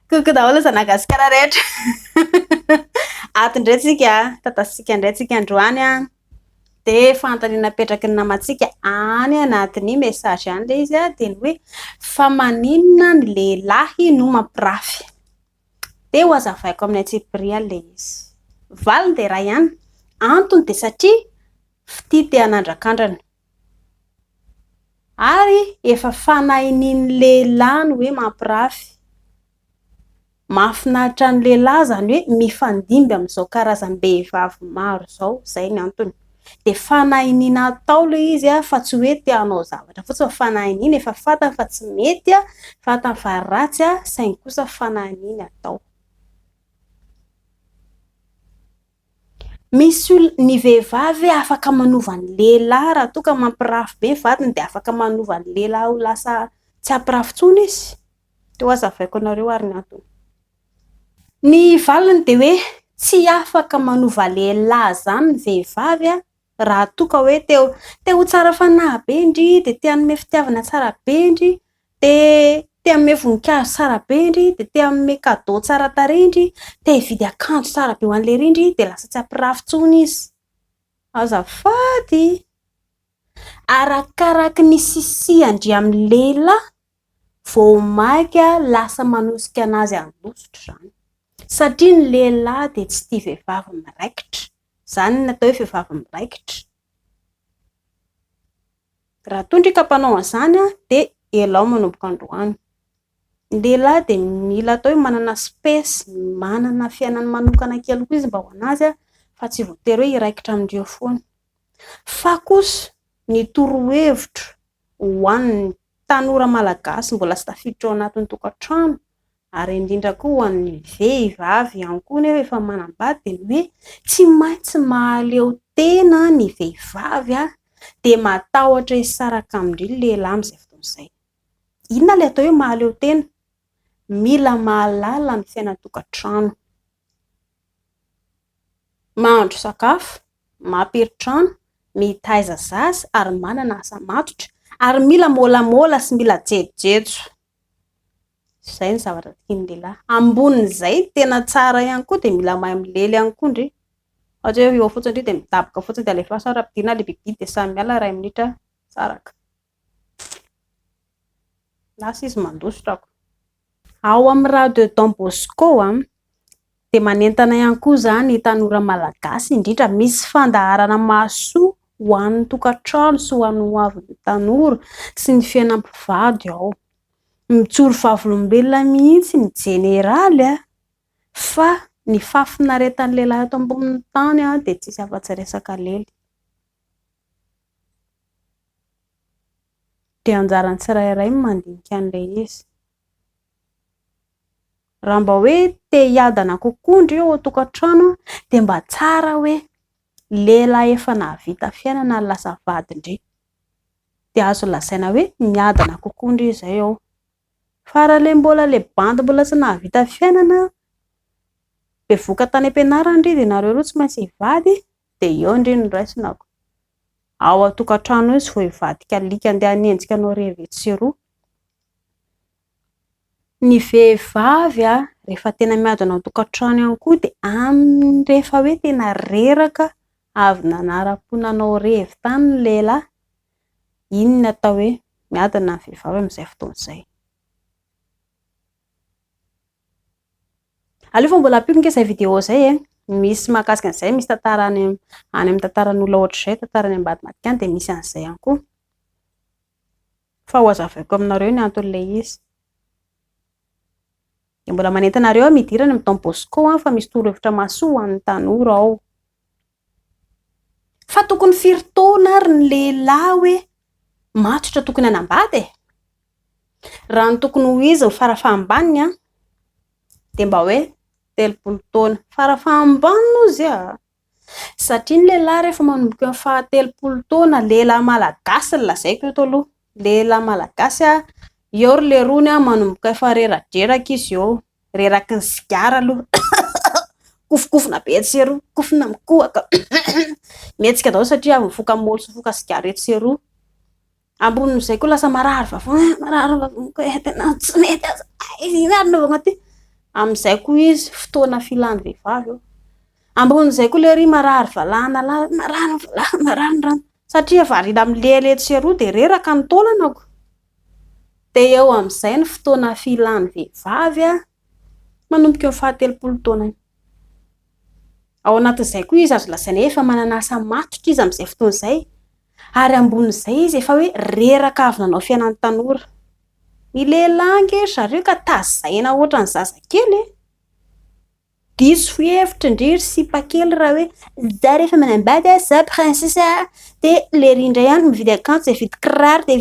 Coucou daholo zanagasikara rehetra. Ato indray tsika, tatasika indray tsika androany a. De fantany napetraky ny namantsika any anatin'ny message any le izy a, de ny hoe fa maninona ny lehilahy no mampirafy. De ho azavaiko amin'ny antsipiriany le izy. Valiny de raha ihany. Antony de satria tia te hanandrakandrana. Ary efa fanahin'ny lehilahy ny hoe mampirafy. Mahafinaritra ny lehilahy zany hoe mifandimby amin'izao karazam-behivavy maro zao, zay ny antony. De fanahinina atao le izy a, fa tsy hoe te hanao zavatra fotsiny, fa fanahinina efa fantany fa tsy mety a, fantany fa ratsy a, saingy kosa fanahinina atao. Misy ny vehivavy afaka manova ny lehilahy raha toa ka mampirafy be vatany, de afaka manova ny lehilahy ho lasa tsy hampirafy tsony izy. De ho azavaiko anareo ary ny antony. Ny valiny de hoe tsy afaka manova lehilahy zany ny vehivavy a, raha toa ka hoe te ho tsara fanahy be indry, de te hanome fitiavana tsara be indry, de te hanome voninkazo tsara be indry, de te hanome cadeau tsara tarehy indry, te hividy akanjo tsara be ho an'le rindry, de lasa tsy hampirafy tsony izy. Azafady. Arakaraky ny sisiandry amin'ny lehilahy vao maika lasa manosika anazy andositra zany. Satria ny lehilahy de tsy tia vehivavy miraikitra. Zany natao hoe vehivavy miraikitra. Raha tondry ka mpanao an'izany a, de elao manomboka androany. Ny lehilahy de mila atao hoe manana space, manana fiainany manokana kely koa izy mba ho anazy a, fa tsy voatery hoe iraikitra amindreo foana. Fa kosa ny torohevitro ho an'ny tanora malagasy mbola tsy tafiditra ao anatin'ny tokantrano, ary indrindra koa ho an'ny vehivavy ihany koa nefa efa manambady, de ny hoe tsy maintsy mahaleo tena ny vehivavy a, de matahotra hisaraka amindry lehilahy amin'izay fotoana izay. Inona le atao hoe mahaleo tena? Mila mahalala ny fiainan-tokantrano. Mahandro sakafo, mampiry trano, mitaiza zaza ary manana asa matotra, ary mila môlamôla sy mila jejojejo. Zay ny zavatra tian'ny lehilahy. Ambonin'izay tena tsara ihany koa de mila mahay milely ihany koa ndry. Ohatra hoe eo fotsiny de midaboka fotsiny de alefa sara ampidirina le biby de samy miala ray minitra saraka. Lasa izy mandositra. Ao amin'ny radio Don Bosco a, de manentana ihany koa zany tanora malagasy, indrindra misy fandaharana mahasoa ho an'ny tokantrano sy ho an'ny hoavin'ny tanora sy ny fiainam-pivady ao. Mijoro vavolombelona mihitsy ny jeneraly a, fa ny fafinaretan'ny lehilahy eto ambonin'ny tany a, de tsisy afa-tsy resaka lely. De anjarany tsirairay mandinika an'ilay izy. Raha mba hoe te hiadana kokoa ndreo ao tokantrano, de mba tsara hoe lehilahy efa nahavita fiainana lasa vady ndry. De azo lazaina hoe miadana kokoa ndry izay ao. Fa raha le mbola le bandy mbola tsy nahavita fiainana, bevoka tany am-pianarana ndry de nareo roa tsy maintsy hivady, de eo ndry ny raisinako. Ao an-tokantrano izy vao hivadika alika andeha hanenjika anao rehefa tsy roa. Ny vehivavy a, rehefa tena miadana ao tokantrano ihany koa, de amin'ny rehefa hoe tena reraka avy nanara-ponanao revy tany ny lehilahy, iny ny atao hoe miadana ny vehivavy amin'izay fotoana izay. Aleo fa mbola ampiko izay vidéo izay misy mahakasika an'izay, misy tantara any amin'ny tantaran'olona ohatr'izay, tantarany ambadimadika any, de misy an'izay ihany koa. Fa ho azavaiko aminareo ny anton'ilay izy. De mbola manentanareo aho midirana amin'ny Don Bosco fa misy torohevitra mahasoa ho an'ny tanora ao. Fa tokony firy taona ary ny lehilahy hoe matotra tokony hanambady? Raha ny tokony ho izy ho farafahambaniny a, de mba hoe 30 taona. Farafahambaniny ozy a. Satria ny lehilahy rehefa manomboka amin'ny faha 30 taona, lehilahy malagasy ny lazaiko eto aloha. Lehilahy malagasy a, eo ry le rony a manomboka efa reradreraka izy eo. Reraky ny sigara aloha. Kofokofona be tseroa, kofona mikohaka. Mihetsika daholo satria avy mifoka môly sy mifoka sigara eto tseroa. Ambonin'izay koa lasa marary vavony, marary vavony koa tena tsy mety aza. Ina ary naovana ty? Amin'izay koa izy fotoana filany vehivavy io. Ambon'izay koa le ry marary valana marary satria varina am'le tseroa de reraka ny taonanako. De eo amin'izay ny fotoana filany vehivavy manomboka eo 17 taona. Ao anatin'izay koa izy azo lazaina efa manana asa matotra izy amin'izay fotoana izay. Ary ambon'izay izy efa hoe reraka avy nanao fiainan'ny tanora. Ny lehilahy ange zareo ka tazaina ohatra ny zazakely. Diso hevitra indrindra sy pakely raha hoe za rehefa manambady za princesse de le rindray ihany mividy akanjo de vidy kiraro de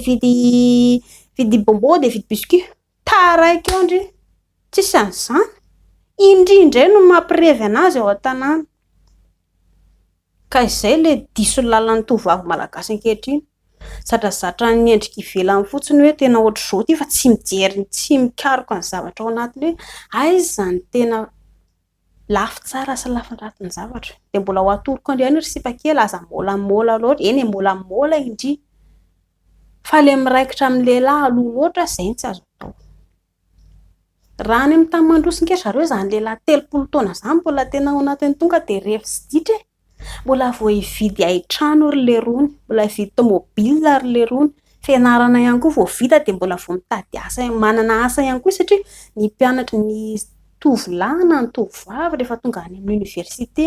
vidy bonbon de vidy biscuit. Taraiky eo ndry. Tsisy an'izany. Indrindray no mampirevy anazy ao an-tanàna. Ka izay le diso lalan'ny tovovavy malagasy ankehitriny. Satrasatra ny endrika ivelany fotsiny hoe tena ohatr' izao ty fa tsy mijery, tsy mikaroka ny zavatra ao anatiny hoe aiza zany tena lafy tsara sy lafin-draty ny zavatra. De mbola ho atoroko andriany ry sipakely aza môla loatra. Eny môla indri. Fa le miraikitra amin'ny lehilahy aloha loatra izay tsy azo atao. Raha any amin'ny tany mandroso nke zareo zany lehilahy 30 taona zany mbola tena ao anatin'ny tonga de rehefa sy ditra mbola vao hividy ai-trano ry lerony, mbola hividy tomobila ry lerony, fianarana ihany koa vao vita de mbola vao mitady asa, manana asa ihany koa satria ny mpianatra ny tovolahy na ny tovovavy rehefa tonga any amin'ny université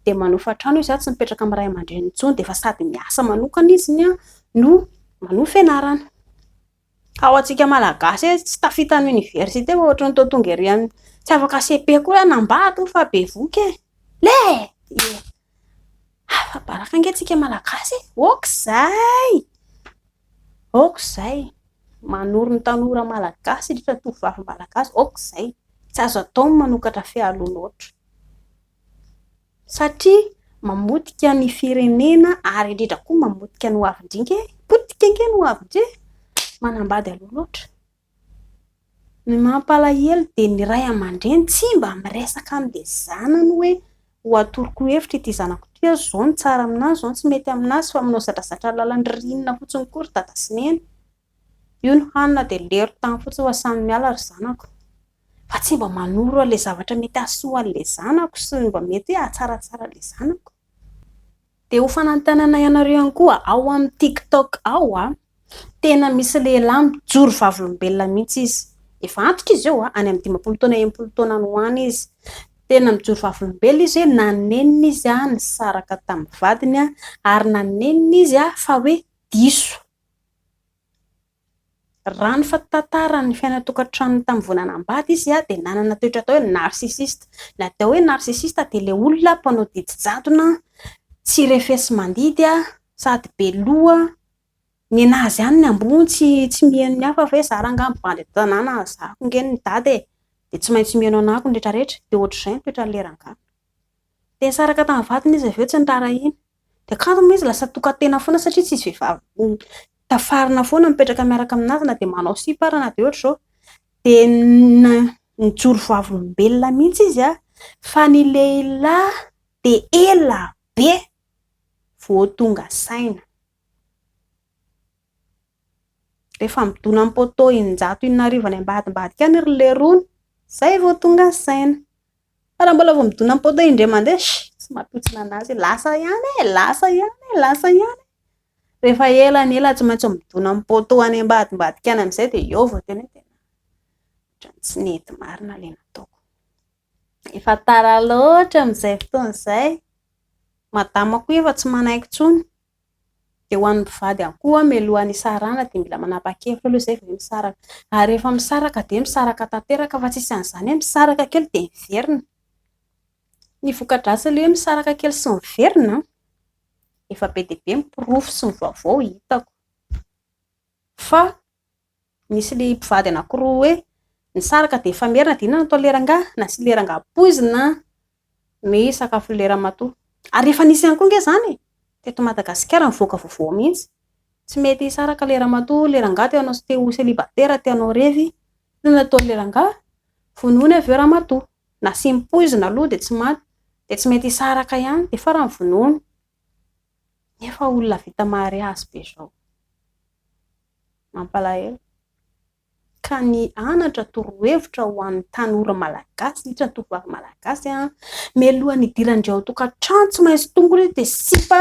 de manofa trano izy tsy mipetraka amin'ny ray aman-dreny intsony de fa sady miasa manokana izy no manofa fianarana. Ao antsika malagasy tsy tafita ny université ohatra ny tonga ery amin'ny tsy afaka CP koa nambady fa be voky le fa baraka antsika malagasy okzay manoro ny tanora malagasy indrindra tovovavy malagasy okzay tsy azo atao manokatra fialoha loatra satria mamotika ny firenena ary indrindra koa mamotika ny hoavindrinky potika ange ny hoavindry manambady aloha loatra. Ny mampalahelo de ny ray aman-dreny tsy mba miresaka amin'le zanany hoe ho atoroko hevitra ity zanako ity zao ny tsara aminazy zao tsy mety aminazy fa aminao satrasatra lalan'ny rinina fotsiny kory dada sy neny. Io ny hanina de lero tany fotsiny ho samy miala ry zanako. Fa tsy mba manoro le zavatra mety ahasoa an'le zanako sy mba mety hatsaratsara le zanako. De ho fanantenana ianareo ihany koa ao amin'ny TikTok ao tena misy lehilahy mijoro vavolombelona mihitsy izy. Efa antitra izy eo any amin'ny 15 taona 20 taona no any izy. Tena mijoro vavolombelona izy hoe nanenina izy nisaraka tamin'ny vadiny ary nanenina izy fa hoe diso. Raha ny fahatantara ny fiainana-tokantrano tamin'ny vao nanambady izy de nanana toetra atao hoe narsisista. Natao hoe narsisista de le olona mpanao didy jadona, tsy refesy mandidy sady be loha. Ny anazy ihany ny ambony tsy mihaino ny hafa fa hoe za rangahy mibandy tanàna zako ngeny ny dady de tsy maintsy mihaino anako ny rehetrarehetra de ohatr'izay ny toetran'le rangahy. De saraka tamin'ny vadiny izy aveo tsy nirara iny. De kanto moa izy lasa tokantena foana satria tsy izy vehivavy tafarina foana mipetraka miaraka aminazy na de manao sipara na de ohatr'izao. De nijoro vavolombelona mihitsy izy fa ny lehilahy de ela be vao tonga saina. Rehefa midona amin'ny poto in-jato in'arivo any ambadimbadika any ry lerony zay vao tonga saina. Raha mbola vao midona amin'ny poto indray mandeha tsy mampihotsina anazy lasa ihany. Rehefa ela tsy maintsy midona amin'ny poto any ambadimbadika any amin'izay de eo vao tena tsy nety marina le nataoko. Efa tara loatra amin'izay fotoana izay. Madama koa efa tsy manaiky intsony. De ho an'ny mpivady ihany koa mialohan'ny sarana de mila manapa-kevitra aloha izay vao misaraka. Ary rehefa misaraka de misaraka tanteraka fa tsisy an'izany misaraka kely de miverina. Ny voka-dratsy le misaraka kely sy miverina efa be dia be mipirofo sy mivaovao hitako. Fa misy le mpivady anankiroa hoe misaraka de efa merina de inona natao lerangahy na sy lerangahy poizina ny sakafo leramatoa. Ary efa nisy ihany koa nge zany teto Madagasikara mivoaka vaovao mihitsy. Tsy mety hisaraka leramatoa lerangahy te hanao célibataire te hanao revy. Inona natao lerangahy vonoiny aveo ramatoa. Na sy mipoizina aloha de tsy maty de tsy mety hisaraka ihany de farany vonoiny. Nefa olona vita mariazy be zao. Mampalahelo. ka ny anatra torohevitra ho an'ny tanora malagasy, indrindra ny tovovavy malagasy mialohan'ny hidirandreo ao tokantrano tsy maintsy tongony dia sipa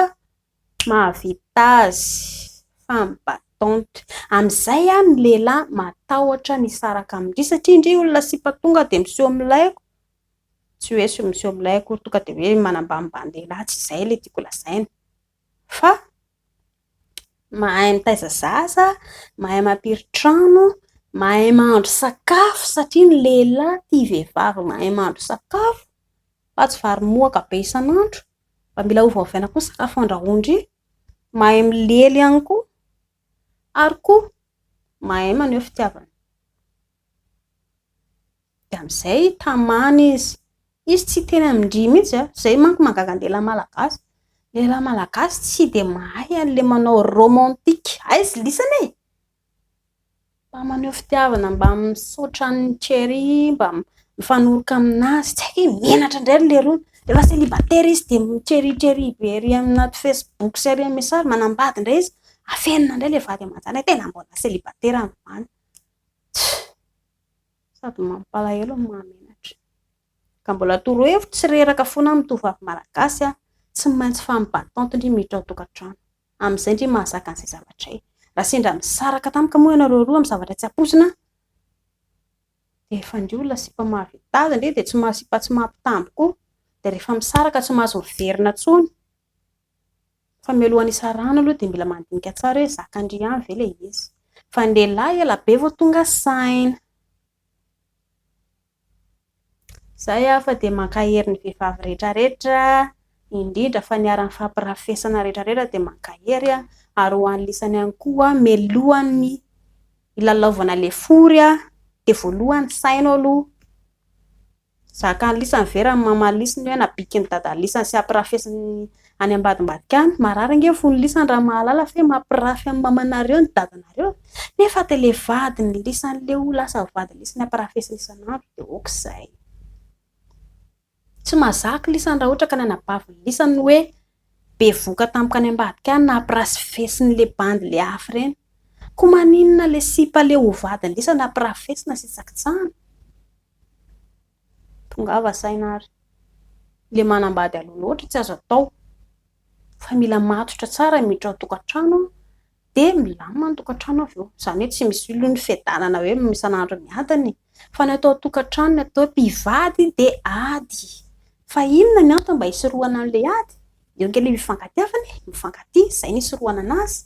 mahavita azy fambatonta. Amin'izay ny lehilahy matahotra ny saraka amin'indry satria indry olona sipa tonga dia miseho milaiko, tsy hoe miseho milaiko tonga dia hoe manambanimbany lehilahy, tsy izay ilay tiako lazaina fa mahay mitaiza zaza, mahay mampiry trano, mahay mahandro sakafo satria ny lehilahy tia vehivavy mahay mahandro sakafo fa tsy vary mohaka be isan'andro fa mila ovaovaina koa sakafo andrahoindry, mahay milely ihany koa ary koa mahay maneho fitiavana. Dia amin'izay tamana izy tsy teny amindry mihitsy izay manko mahagaga ny lehilahy malagasy. Lehilahy malagasy tsy dia mahay an'ilay manao romantika, aizy lisany e, mba maneho fitiavana, mba misaotra ny chérie, mba mifanoroka aminazy, tsy hay hoe menatra indray ilay rony, rehefa célibataire izy dia mi-chérie be ery anaty Facebook sy ery amin'ny message manambady indray izy, afenina indray ilay vady aman-janany tena mbola célibataire amin'izany, sady mampalahelo no mahamenatra. Ka mbola torohevitra tsy reraka foana amin'ny tovovavy malagasy tsy maintsy fambatonta indry miditra ao tokantrano. Amin'izay indry mahazaka an'izay zavatra izay. Raha sendra misaraka tampoka moa ianareo roa amin'ny zavatra tsy ampoizina dia efa indry olona sipa mahavita azy indray dia tsy mahasipa tsy mampitambo koa, dia rehefa misaraka tsy mahazo miverina intsony. Fa mialohan'ny hisarahana aloha dia mila mandinika tsara hoe zakandry ihany ve ilay izy. Fa ny lehilahy ela be vao tonga saina. Izay fa dia mankahery ny vehivavy rehetrarehetra, indrindra fa niara-ny fampirafesana rehetrarehetra dia mankahery ary ho an'ny lisany ihany koa mialohan'ny ilalaovana ilay fory dia voalohany saina aloha. Zaka ny lisany vera ny mamaly lisany hoe nabiky ny dada lisany sy hampirafesany any ambadimbadika any, marary ange fony lisany raha mahalala fa mampirafy amin'ny mamanareo ny dadanareo, nefa ilay vady ny lisan'ilay lasa vady lisany hampirafesany isan'andro dia ohatr'izay. Tsy mahazaka lisany raha ohatra ka nanabavy ny lisany hoe be voka tampoka any ambadika any na hampirafesin'ilay bandy ilay afy ireny. Koa maninona ilay sipa ilay ho vady ny lisany hampirafesina sy tsakitsahana. Tongava saina ary. Ilay manambady aloha loatra tsy azo atao. Fa mila matotra tsara miditra ao tokantrano dia milamina ny tokantrano avy eo. Izany hoe tsy misy olona fiadanana hoe isan'andro miadany, fa ny atao tokantrano ny atao mpivady dia ady. Fa inona ny antony mba hisorohana an'ilay ady? Eo ange ilay mifankatiavana, mifankatia, izay ny hisorohana anazy.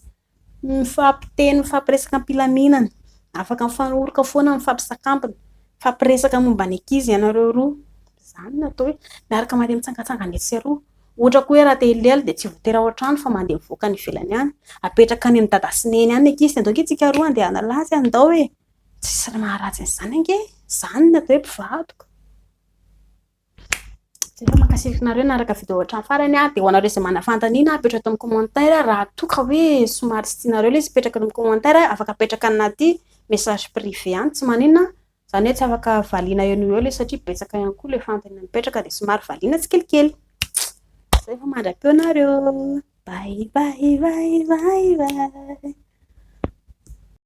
Mifampiteny, mifampiresaka am-pilaminana, afaka mifanoroka foana, mifampisakambina, mifampiresaka momba ny ankizy ianareo roa. Izany no atao hoe miaraka mandeha mitsangatsangana etsy roa. Ohatra koa hoe raha te hilely dia tsy voatery ao an-trano fa mandeha mivoaka any ivelany any, apetraka any amin'ny dada sy neny any ankizy, andao ange tsika roa andeha hanala azy andao e. Tsisy maharatsy an'izany ange, izany no atao hoe mpivadoka. Efa mankasitrareo naraka video hatrany farany dia ho anareo izay manafantaniana apetraka eto amin'ny commentaire raha toka hoe somary tsy tianareo ilay izy petraka eto amin'ny commentaire, afaka apetraka anaty message privé any, tsy maninona izany hoe tsy afaka valiana eo no eo ilay satria betsaka ihany koa ilay fantany mipetraka dia somary valiana tsikelikely. Izay fa mandra-peo nareo. Bye bye bye bye bye.